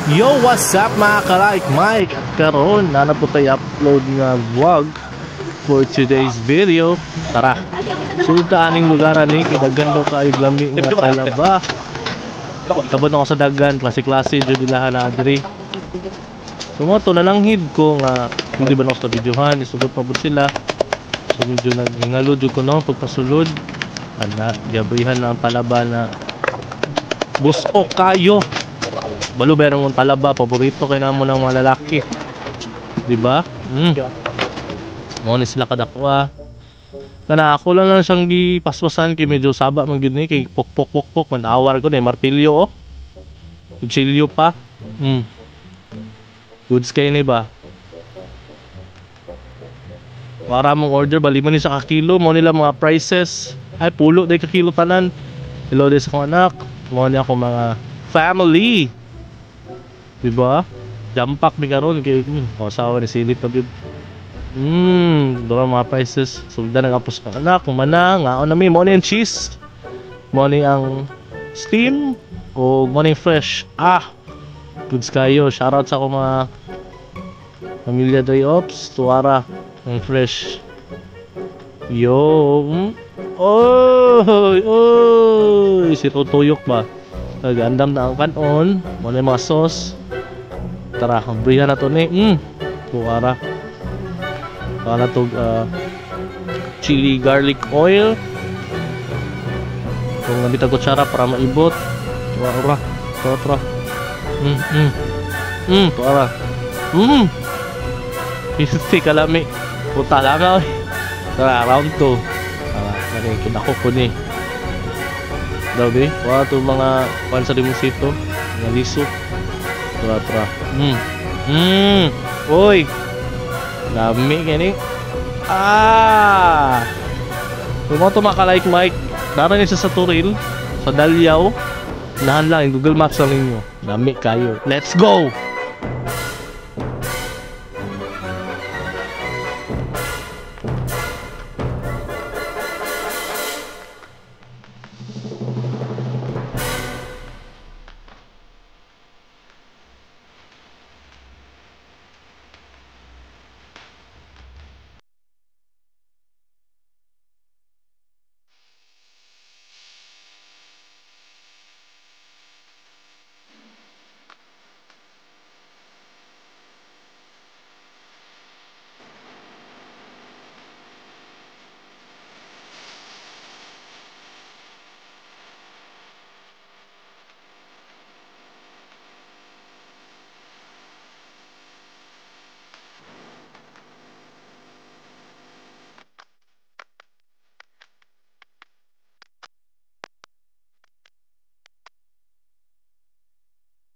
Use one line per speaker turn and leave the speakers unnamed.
Yo, what's up mga ka-like Mike? At karon na po tayo upload nga vlog for today's video. Tara, sulta aning lugaran ni kidaghan daw kayo lami nga talaba. Tabot ako sa dagan, klase-klase jud ilahan na adri. Sumoto na lang hid ko nga hindi ba ako sa videohan, isugot pa bud sila. So medyo nagingalo jud ko no pagpasulod. Ana, gabrihan lang talaba na buso kayo. Balo meron mong talaba, paborito kay namo ng mga lalaki. 'Di ba? Mo ni sila kadakwa. Kana ako lang siyang gipaspasan kay medyo saba man gyud ni kay pok man awar ko ni martilyo oh. Kutsilyo pa. Goods kay ni ba? Para mong order bali man ni sa kakilo mo nila mga prices. Ay pulo day ka kilo tanan. Hello des sa anak. Mo ni ako mga family. Diba? Jampak mi karon kay sawa ni silip na gyud. Dura mga prices. Sulda nga pos ka anak, kumana nga na mi mo ni cheese. Mo ni ang steam o mo ni fresh. Goods kayo. Shoutout sa ako mga pamilya Dre Ops, Tuara, ang fresh. Yo. Oy, si tutuyok ba? Nagandam na ang kanon. Mo ni mga sauce. Tara, brihan na to ni. Tuara. Para to chili garlic oil. Kung nabitag kutsara para maibot. Tuara. Tuara. Tuara. Pisi kalami. Puta lang na. Tara, round 2. Tara, kinako ko ni. Daw be, to mga pansa di musito, mga liso. Tra. Oy. Lami kini. Kung mo to maka-like Mike, naran isa sa Turil, sa Dalyaw. Nahan lang, Google Maps lang ninyo. Lami kayo. Let's go!